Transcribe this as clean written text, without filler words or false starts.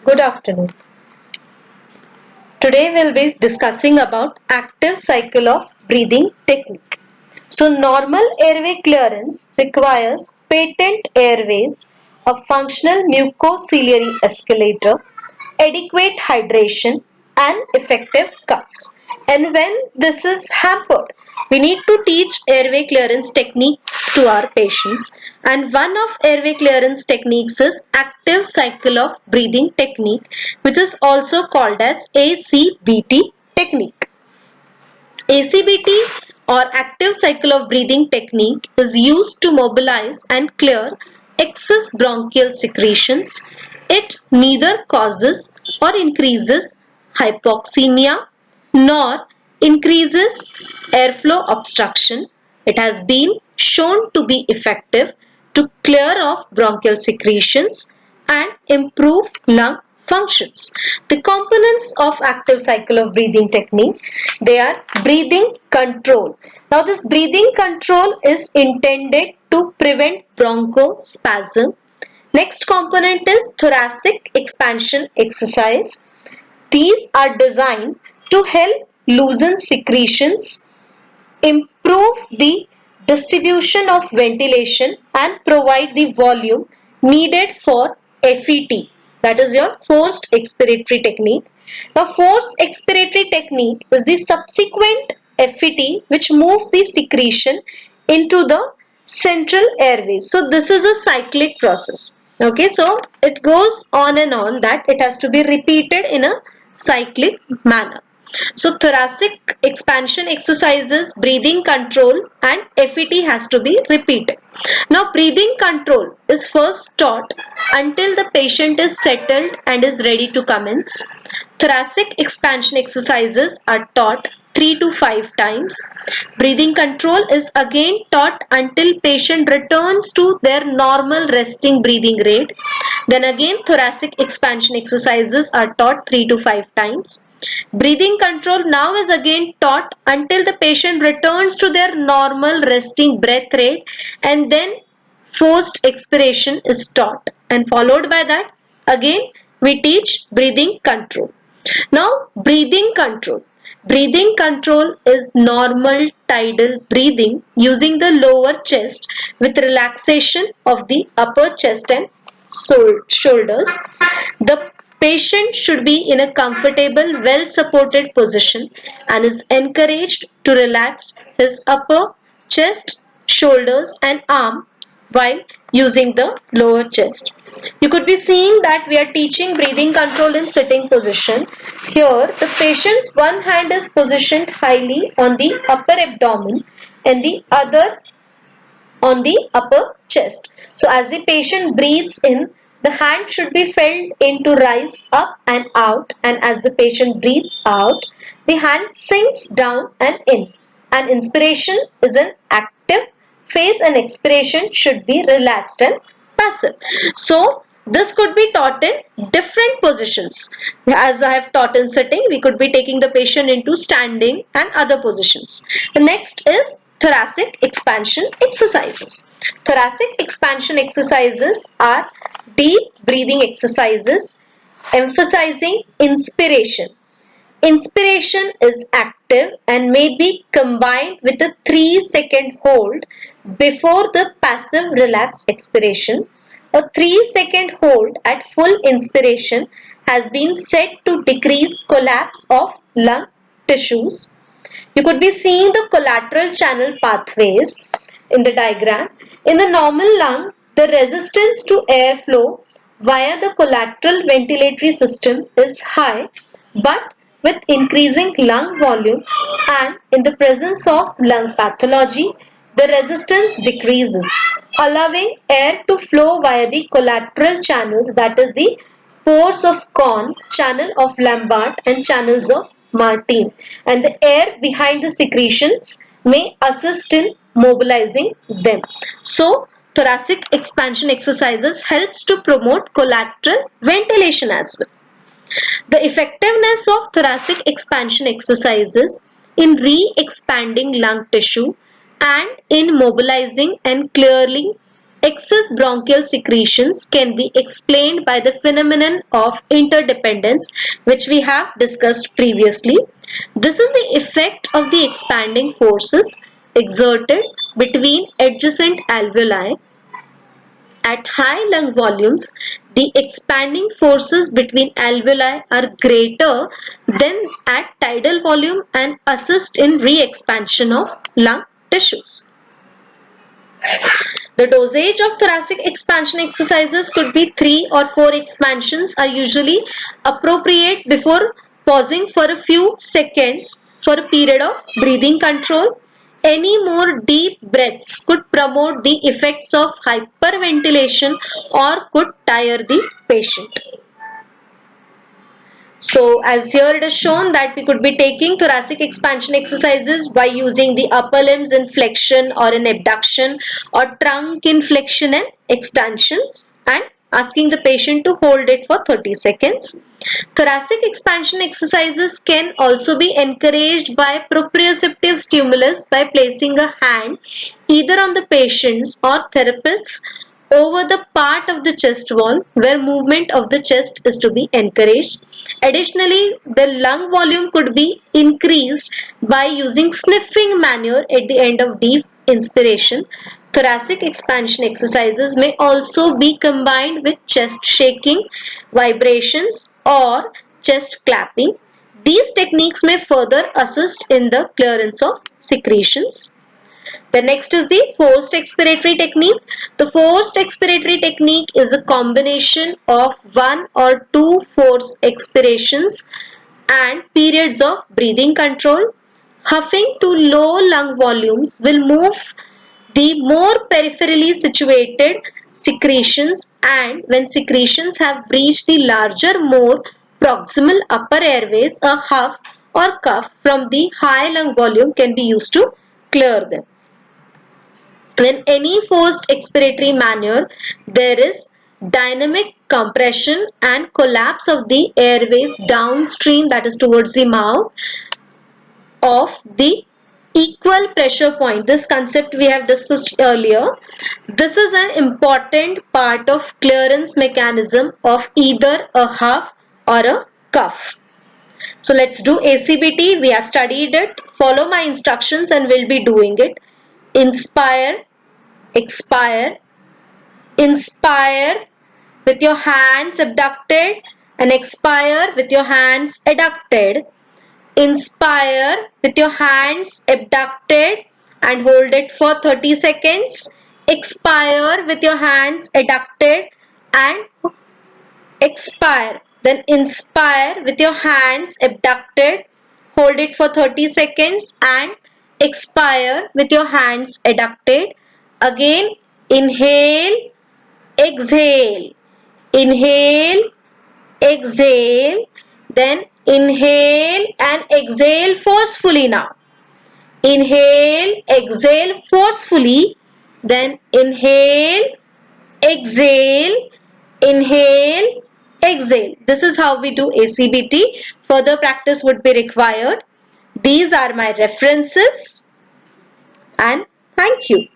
Good afternoon. Today we'll be discussing about active cycle of breathing technique. So normal airway clearance requires patent airways, a functional mucociliary escalator, adequate hydration and effective cuffs. And when this is hampered, we need to teach airway clearance techniques to our patients. And one of airway clearance techniques is active cycle of breathing technique, which is also called as ACBT technique. ACBT or active cycle of breathing technique is used to mobilize and clear excess bronchial secretions. It neither causes or increases hypoxemia nor increases airflow obstruction. It has been shown to be effective to clear off bronchial secretions and improve lung functions. The components of active cycle of breathing technique, they are breathing control. Now this breathing control is intended to prevent bronchospasm. Next component is thoracic expansion exercise. These are designed to help loosen secretions, improve the distribution of ventilation and provide the volume needed for FET, that is your forced expiratory technique. Now forced expiratory technique is the subsequent FET which moves the secretion into the central airways. So this is a cyclic process. Okay, so it goes on and on, that it has to be repeated in a cyclic manner. So thoracic expansion exercises, breathing control and FET has to be repeated. Now breathing control is first taught until the patient is settled and is ready to commence. Thoracic expansion exercises are taught 3 to 5 times. Breathing control is again taught until patient returns to their normal resting breathing rate. Then again thoracic expansion exercises are taught 3 to 5 times. Breathing control now is again taught until the patient returns to their normal resting breath rate, and then forced expiration is taught, and followed by that again we teach breathing control. Now breathing control. Breathing control is normal tidal breathing using the lower chest with relaxation of the upper chest and shoulders. The patient should be in a comfortable, well supported position and is encouraged to relax his upper chest, shoulders and arms while using the lower chest. You could be seeing that we are teaching breathing control in sitting position. Here the patient's one hand is positioned highly on the upper abdomen and the other on the upper chest. So as the patient breathes in, the hand should be felt in to rise up and out, and as the patient breathes out, the hand sinks down and in. An inspiration is an active phase and expiration should be relaxed and passive. So this could be taught in different positions. As I have taught in sitting, we could be taking the patient into standing and other positions. The next is thoracic expansion exercises. Thoracic expansion exercises are deep breathing exercises emphasizing inspiration. Inspiration is active and may be combined with a 3-second hold before the passive relaxed expiration. A 3-second hold at full inspiration has been said to decrease collapse of lung tissues. You could be seeing the collateral channel pathways in the diagram. In the normal lung, the resistance to airflow via the collateral ventilatory system is high, but with increasing lung volume and in the presence of lung pathology, the resistance decreases, allowing air to flow via the collateral channels, that is the pores of Kohn, channel of Lambert and channels of Martin, and the air behind the secretions may assist in mobilizing them. So thoracic expansion exercises helps to promote collateral ventilation as well. The effectiveness of thoracic expansion exercises in re-expanding lung tissue and in mobilizing and clearing Excess bronchial secretions can be explained by the phenomenon of interdependence, which we have discussed previously. This is the effect of the expanding forces exerted between adjacent alveoli. At high lung volumes, the expanding forces between alveoli are greater than at tidal volume and assist in re-expansion of lung tissues. The dosage of thoracic expansion exercises could be 3 or 4 expansions are usually appropriate before pausing for a few seconds for a period of breathing control. Any more deep breaths could promote the effects of hyperventilation or could tire the patient. So as here it is shown that we could be taking thoracic expansion exercises by using the upper limbs in flexion or in abduction or trunk in flexion and extension and asking the patient to hold it for 30 seconds. Thoracic expansion exercises can also be encouraged by proprioceptive stimulus by placing a hand either on the patient's or therapist's over the part of the chest wall where movement of the chest is to be encouraged. Additionally, the lung volume could be increased by using sniffing maneuver at the end of deep inspiration. Thoracic expansion exercises may also be combined with chest shaking, vibrations or chest clapping. These techniques may further assist in the clearance of secretions. The next is the forced expiratory technique. The forced expiratory technique is a combination of one or two forced expirations and periods of breathing control. Huffing to low lung volumes will move the more peripherally situated secretions, and when secretions have reached the larger, more proximal upper airways, a huff or cough from the high lung volume can be used to clear them. In any forced expiratory maneuver, there is dynamic compression and collapse of the airways downstream, that is towards the mouth, of the equal pressure point. This concept we have discussed earlier. This is an important part of clearance mechanism of either a huff or a cough. So let's do ACBT. We have studied it. Follow my instructions and we'll be doing it. Inspire, expire, inspire with your hands abducted and expire with your hands adducted. Inspire with your hands abducted and hold it for 30 seconds. Expire with your hands adducted and expire. Then inspire with your hands abducted, hold it for 30 seconds and expire with your hands adducted. Again, inhale, exhale, inhale, exhale, then inhale and exhale forcefully now. Inhale, exhale forcefully, then inhale, exhale, inhale, exhale. This is how we do ACBT. Further practice would be required. These are my references and thank you.